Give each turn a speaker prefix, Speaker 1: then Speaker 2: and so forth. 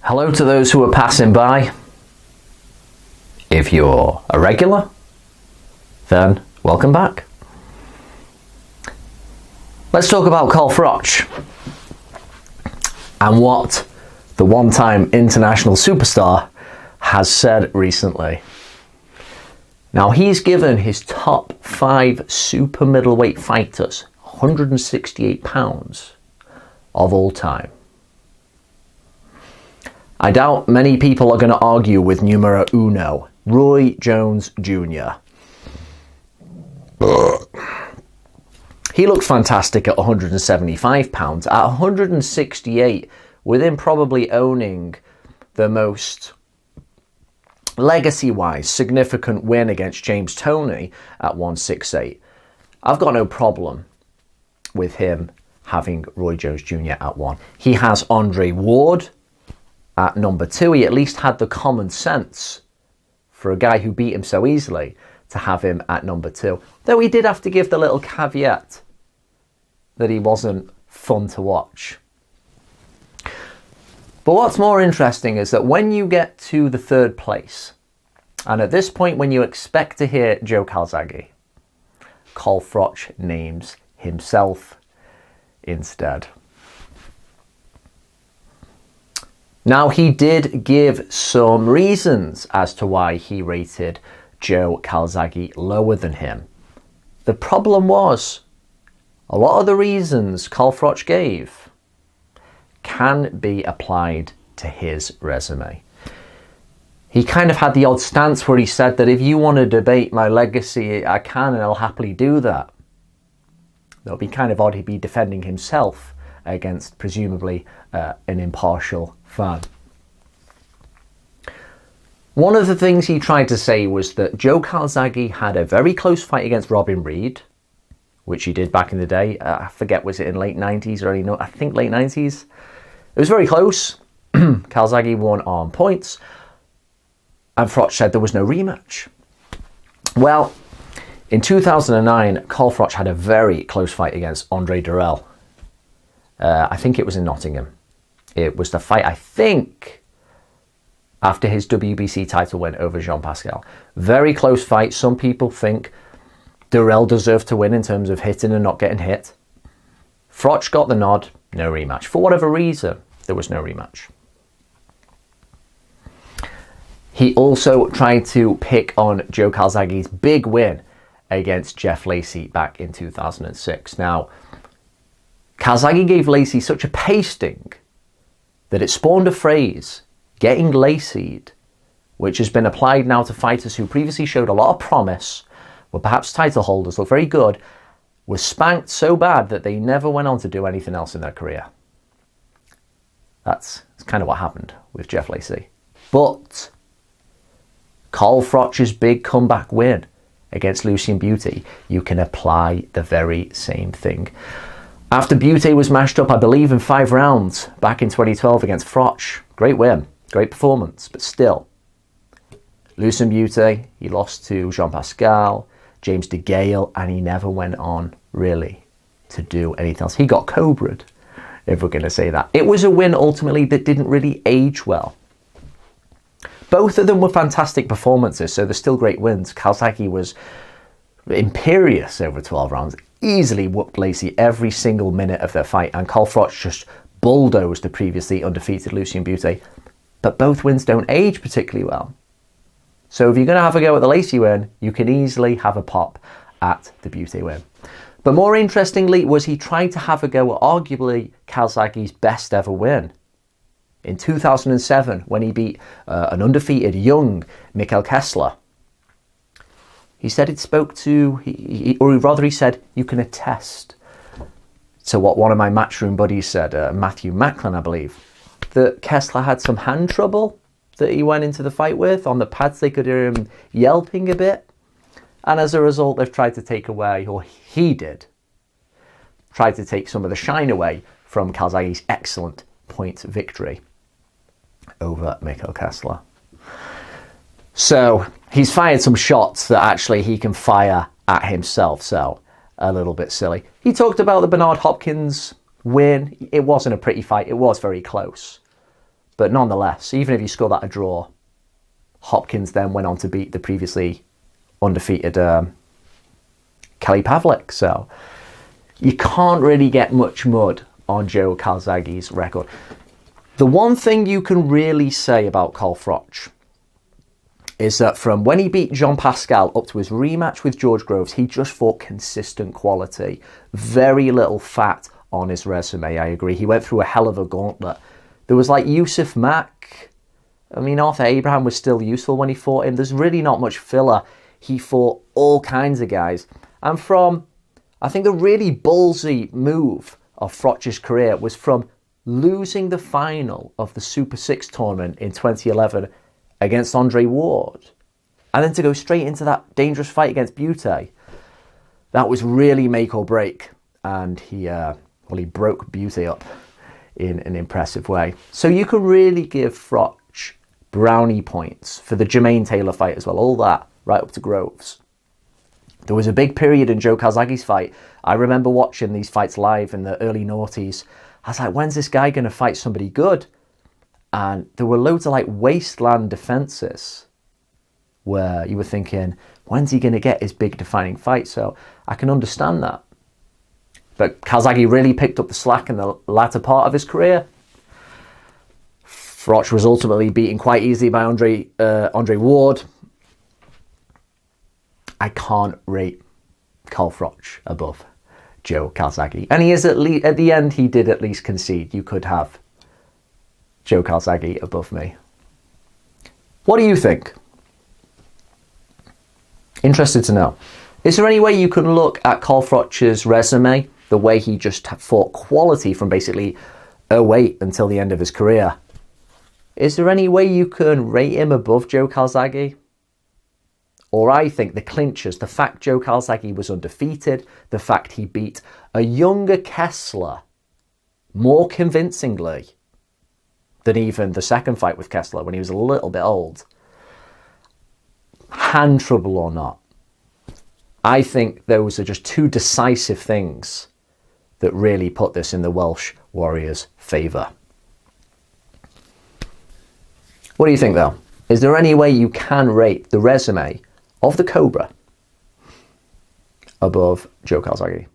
Speaker 1: Hello to those who are passing by. If you're a regular, then welcome back. Let's talk about Carl Froch and what the one-time international superstar has said recently. Now, he's given his top 5 super middleweight fighters 168 pounds of all time. I doubt many people are going to argue with numero uno, Roy Jones Jr. He looked fantastic at 175 pounds. At 168, with him probably owning the most legacy-wise significant win against James Toney at 168, I've got no problem with him having Roy Jones Jr. at 1. He has Andre Ward at number 2. He at least had the common sense for a guy who beat him so easily to have him at number 2. Though he did have to give the little caveat that he wasn't fun to watch. But what's more interesting is that when you get to the 3rd place, and at this point when you expect to hear Joe Calzaghe, Carl Froch names himself instead. Now, he did give some reasons as to why he rated Joe Calzaghe lower than him. The problem was, a lot of the reasons Carl Froch gave can be applied to his resume. He kind of had the odd stance where he said that if you want to debate my legacy, I can and I'll happily do that. That would be kind of odd. He'd be defending himself against presumably an impartial fan. One of the things he tried to say was that Joe Calzaghe had a very close fight against Robin Reed, which he did back in the day. I forget, was it in late 90s or early, I think late 90s. It was very close. Calzaghe won on points, and Froch said there was no rematch. Well, in 2009, Carl Froch had a very close fight against Andre Durrell. I think it was in Nottingham. It was the fight, I think, after his WBC title win over Jean Pascal. Very close fight. Some people think Durrell deserved to win in terms of hitting and not getting hit. Froch got the nod, no rematch. For whatever reason, there was no rematch. He also tried to pick on Joe Calzaghe's big win against Jeff Lacey back in 2006. Now, Calzaghe gave Lacey such a pasting that it spawned a phrase, getting Lacey'd, which has been applied now to fighters who previously showed a lot of promise, were perhaps title holders, looked very good, was spanked so bad that they never went on to do anything else in their career. That's kind of what happened with Jeff Lacey. But Carl Froch's big comeback win against Lucien Butte, you can apply the very same thing. After Butte was mashed up, I believe, in 5 rounds back in 2012 against Froch, great win, great performance, but still, Lucien Butte, he lost to Jean Pascal, James DeGale, and he never went on, really, to do anything else. He got Cobra'd, if we're going to say that. It was a win, ultimately, that didn't really age well. Both of them were fantastic performances, so they're still great wins. Calzaghe was imperious over 12 rounds, easily whooped Lacey every single minute of their fight, and Carl Froch just bulldozed the previously undefeated Lucien Butte. But both wins don't age particularly well. So if you're going to have a go at the Lacey win, you can easily have a pop at the Butte win. But more interestingly was he tried to have a go at arguably Calzaghe's best ever win. In 2007, when he beat an undefeated young Mikkel Kessler. He said it spoke to, or rather he said, you can attest to what one of my matchroom buddies said, Matthew Macklin, I believe, that Kessler had some hand trouble that he went into the fight with. On the pads, they could hear him yelping a bit. And as a result, they've tried to take away, or he did, tried to take some of the shine away from Calzaghe's excellent point victory over Mikkel Kessler. So he's fired some shots that actually he can fire at himself, so a little bit silly. He talked about the Bernard Hopkins win. It wasn't a pretty fight. It was very close. But nonetheless, even if you score that a draw, Hopkins then went on to beat the previously undefeated Kelly Pavlik. So you can't really get much mud on Joe Calzaghe's record. The one thing you can really say about Carl Froch is that from when he beat Jean Pascal up to his rematch with George Groves, he just fought consistent quality. Very little fat on his resume, I agree. He went through a hell of a gauntlet. There was like Yusuf Mack. I mean, Arthur Abraham was still useful when he fought him. There's really not much filler. He fought all kinds of guys. And from, I think the really ballsy move of Froch's career was from losing the final of the Super 6 tournament in 2011 against Andre Ward, and then to go straight into that dangerous fight against Butte. That was really make or break, and he broke Butte up in an impressive way. So you could really give Froch brownie points for the Jermaine Taylor fight as well, all that right up to Groves. There was a big period in Joe Calzaghe's fight. I remember watching these fights live in the early noughties. I was like, when's this guy going to fight somebody good? And there were loads of like wasteland defenses where you were thinking, when's he going to get his big defining fight? So I can understand that. But Calzaghe really picked up the slack in the latter part of his career. Froch was ultimately beaten quite easily by Andre Ward. I can't rate Carl Froch above Joe Calzaghe. And he is at the end, he did at least concede. You could have Joe Calzaghe above me. What do you think? Interested to know. Is there any way you can look at Carl Froch's resume, the way he just fought quality from basically 08 until the end of his career? Is there any way you can rate him above Joe Calzaghe? Or I think the clinchers, the fact Joe Calzaghe was undefeated, the fact he beat a younger Kessler more convincingly than even the second fight with Kessler when he was a little bit old. Hand trouble or not, I think those are just two decisive things that really put this in the Welsh Warriors' favour. What do you think though? Is there any way you can rate the resume of the Cobra above Joe Calzaghe?